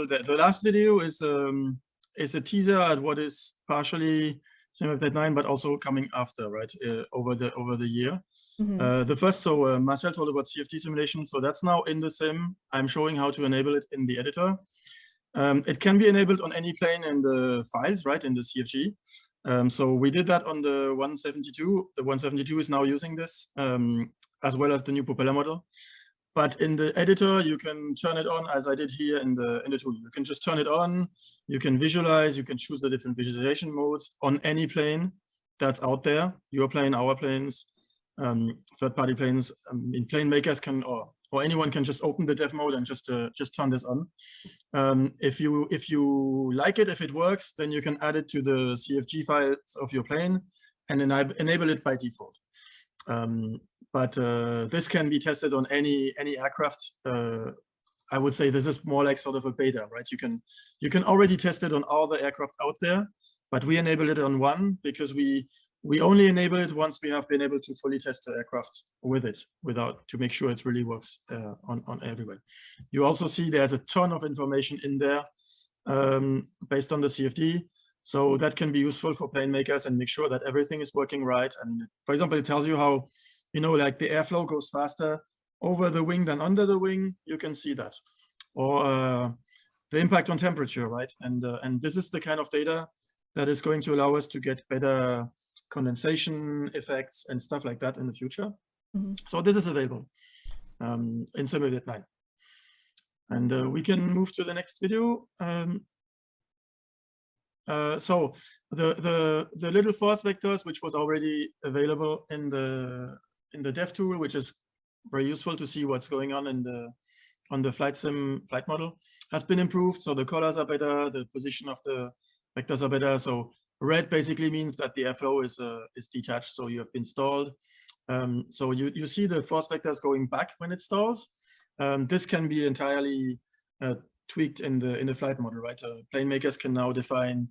example, the last video is a teaser at what is partially MSFS9, but also coming after, right, over the year. The first, so Marcel told about CFD simulation, so that's now in the sim. I'm showing how to enable it in the editor. It can be enabled on any plane in the files, right, in the CFG. So we did that on the 172. The 172 is now using this, as well as the new propeller model. But in the editor, you can turn it on, as I did here in the tool. You can just turn it on. You can visualize. You can choose the different visualization modes on any plane that's out there. Your plane, our planes, third-party planes. In plane makers can, or anyone can just open the dev mode and just turn this on. If you like it, if it works, then you can add it to the CFG files of your plane and enable it by default. But this can be tested on any aircraft. I would say this is more like sort of a beta, right? You can already test it on all the aircraft out there, but we enable it on one because we only enable it once we have been able to fully test the aircraft with it, to make sure it really works on everywhere. You also see there's a ton of information in there based on the CFD. So that can be useful for plane makers and make sure that everything is working right. And for example, it tells you how, like the airflow goes faster over the wing than under the wing. You can see that. Or the impact on temperature, right? And this is the kind of data that is going to allow us to get better condensation effects and stuff like that in the future. So this is available in MSFS9. And we can move to the next video. So the little force vectors, which was already available in the dev tool, which is very useful to see what's going on on the flight model, has been improved. So the colors are better, the position of the vectors are better. So red basically means that the airflow is detached, so you have been stalled. So you see the force vectors going back when it stalls. This can be entirely tweaked in the flight model, right? Plane makers can now define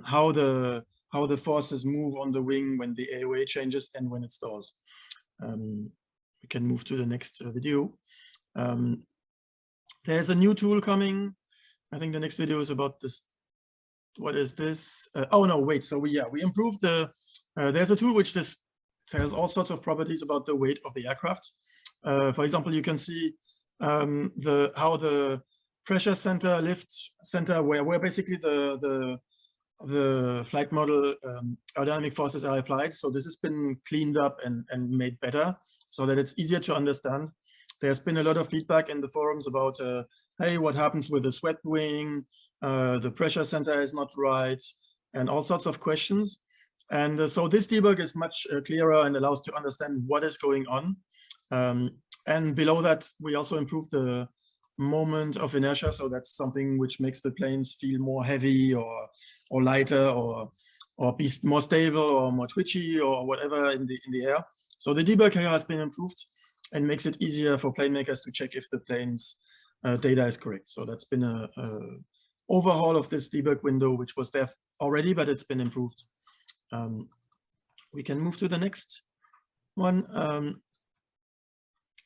how the forces move on the wing when the AOA changes and when it stalls. We can move to the next video. There's a new tool coming. I think the next video is about this. What is this? Oh no, wait. So we improved there's a tool which tells all sorts of properties about the weight of the aircraft. For example, you can see how the pressure center, lift center, where basically the flight model aerodynamic forces are applied. So this has been cleaned up and made better so that it's easier to understand. There's been a lot of feedback in the forums about, hey, what happens with the swept wing? The pressure center is not right, and all sorts of questions. And so this debug is much clearer and allows to understand what is going on. And below that, we also improved the moment of inertia. So that's something which makes the planes feel more heavy or lighter or be more stable or more twitchy or whatever in the air. So the debug here has been improved and makes it easier for plane makers to check if the plane's data is correct. So that's been a overhaul of this debug window, which was there already, but it's been improved. We can move to the next one.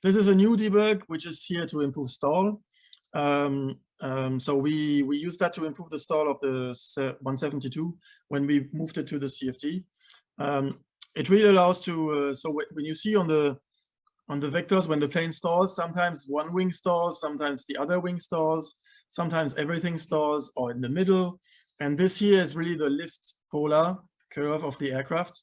This is a new debug, which is here to improve stall. So we used that to improve the stall of the 172 when we moved it to the CFD. It really allows to, so when you see on the vectors, when the plane stalls, sometimes one wing stalls, sometimes the other wing stalls, sometimes everything stalls or in the middle. And this here is really the lift polar curve of the aircraft.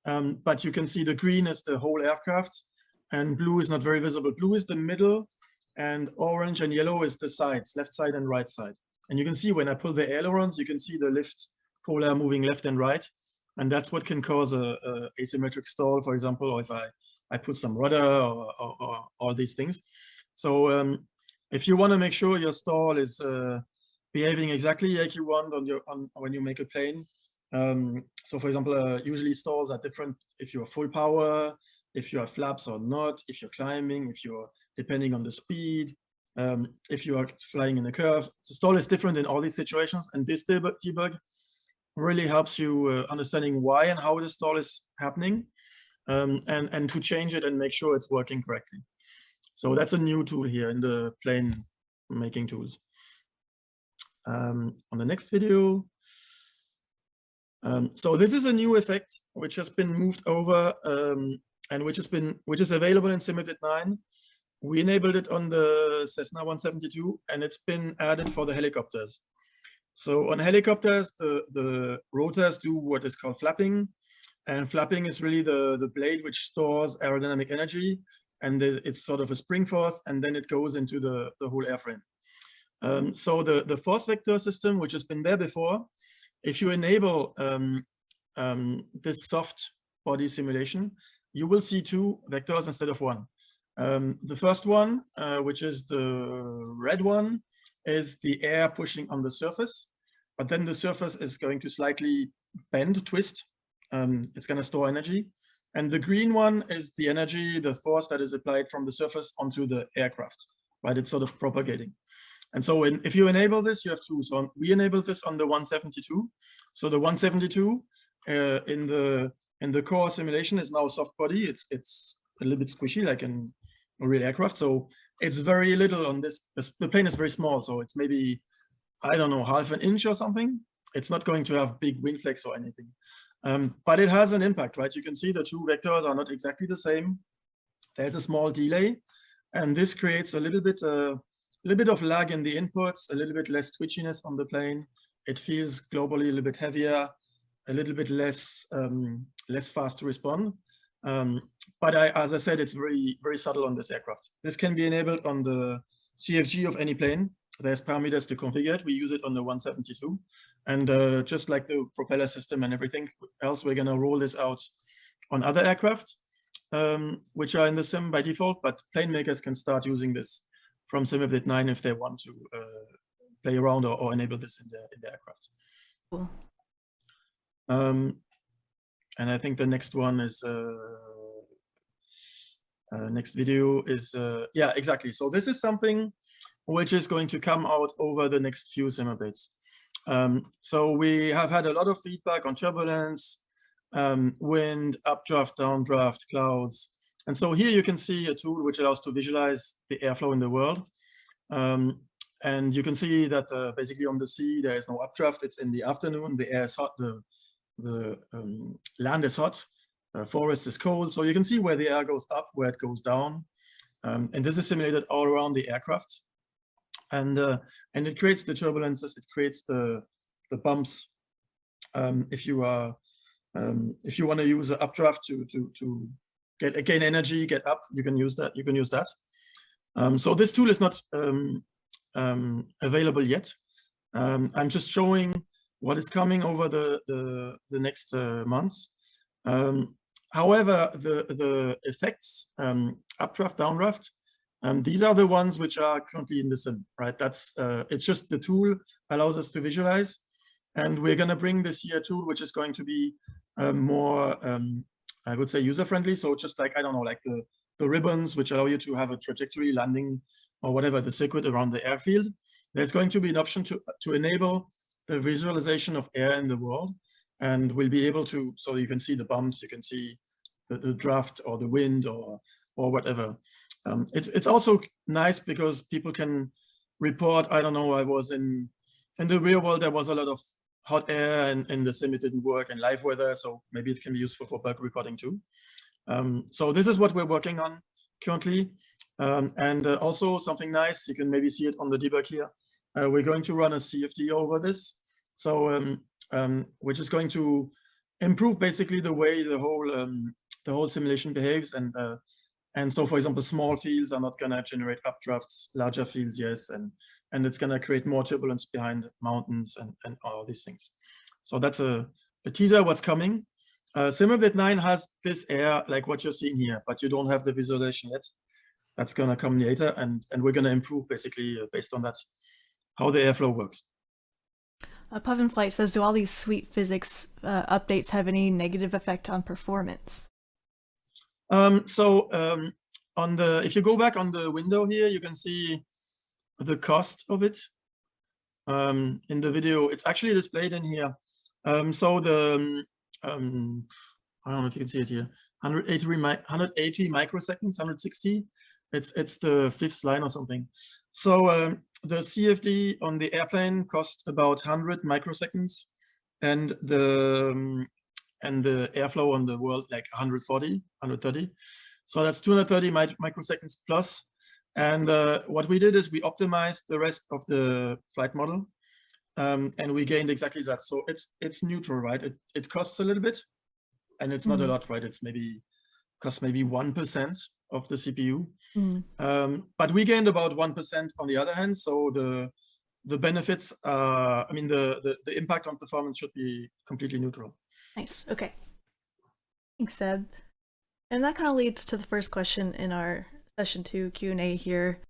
But you can see the green is the whole aircraft and blue is not very visible. Blue is the middle and orange and yellow is the sides, left side and right side. And you can see when I pull the ailerons, you can see the lift polar moving left and right. And that's what can cause a asymmetric stall, for example, or if I put some rudder or all these things. So if you want to make sure your stall is behaving exactly like you want when you make a plane. So for example, usually stalls are different if you're full power, if you have flaps or not, if you're climbing, if you're depending on the speed, if you are flying in a curve. The stall is different in all these situations, and this debug really helps you understanding why and how the stall is happening, and to change it and make sure it's working correctly. So that's a new tool here in the plane making tools. on the next video. So this is a new effect which has been moved over and which is available in Simulate 9. We enabled it on the Cessna 172, and it's been added for the helicopters. So on helicopters, the rotors do what is called flapping, and flapping is really the blade which stores aerodynamic energy, and it's sort of a spring force, and then it goes into the whole airframe. So the force vector system, which has been there before, if you enable this soft body simulation, you will see 2 vectors instead of 1. The first one, which is the red one, is the air pushing on the surface, but then the surface is going to slightly bend, twist. It's going to store energy. And the green one is the energy, the force that is applied from the surface onto the aircraft, right? It's sort of propagating. And so if you enable this, you have 2. So we enabled this on the 172. So the 172 in the core simulation is now soft body. It's a little bit squishy, like in a real aircraft. So it's very little on this. The plane is very small, so it's maybe, I don't know, half an inch or something. It's not going to have big wind flex or anything. But it has an impact, right? You can see the 2 vectors are not exactly the same. There's a small delay, and this creates a little bit of lag in the inputs, a little bit less twitchiness on the plane. It feels globally a little bit heavier, a little bit less fast to respond. But as I said, it's very, very subtle on this aircraft. This can be enabled on the CFG of any plane. There's parameters to configure it. We use it on the 172. And just like the propeller system and everything else, we're going to roll this out on other aircraft, which are in the sim by default, but plane makers can start using this from Simulate 9 if they want to play around or enable this in the aircraft. Cool. And I think the next one is next video is yeah, exactly. So this is something which is going to come out over the next few sim updates. So we have had a lot of feedback on turbulence, wind, updraft, downdraft, clouds. And so here you can see a tool which allows to visualize the airflow in the world. And you can see that basically on the sea, there is no updraft. It's in the afternoon, the air is hot, the land is hot, forest is cold. So you can see where the air goes up, where it goes down. And this is simulated all around the aircraft. And it creates the turbulences, it creates the bumps. If you want to use an updraft to gain energy, get up, you can use that. So this tool is not available yet. I'm just showing what is coming over the next months. However, the effects, updraft, downdraft, these are the ones which are currently in the sim, right? That's it's just the tool allows us to visualize, and we're going to bring this here tool, which is going to be more, I would say, user-friendly. So just like, I don't know, like the ribbons which allow you to have a trajectory landing or whatever, the circuit around the airfield. There's going to be an option to enable the visualization of air in the world, and we'll be able to, so you can see the bumps, you can see the draft or the wind or whatever. It's also nice because people can report, I don't know, I was in the real world, there was a lot of hot air and in the sim it didn't work, and live weather, so maybe it can be useful for bug reporting too. So this is what we're working on currently. And also something nice, you can maybe see it on the debug here. We're going to run a CFD over this, so which is going to improve basically the way the whole simulation behaves. And so, for example, small fields are not going to generate updrafts, larger fields, yes, and it's going to create more turbulence behind mountains and all these things. So that's a teaser what's coming. Simulate 9 has this air like what you're seeing here, but you don't have the visualization yet. That's going to come later, and we're going to improve basically based on that, how the airflow works. Puff in Flight says, do all these sweet physics updates have any negative effect on performance? If you go back on the window here, you can see the cost of it. In the video, it's actually displayed in here. So the I don't know if you can see it here, 180 microseconds, 160 It's the 5th line or something. So the CFD on the airplane cost about 100 microseconds, and the airflow on the world like 140, 130. So that's 230 microseconds plus. And what we did is we optimized the rest of the flight model, and we gained exactly that. So it's neutral, right? It costs a little bit, and it's not a lot, right? It's costs maybe 1% of the CPU. But we gained about 1% on the other hand. So the benefits, I mean, the impact on performance should be completely neutral. Nice. Okay. Thanks, Seb. And that kind of leads to the first question in our session 2 Q&A here.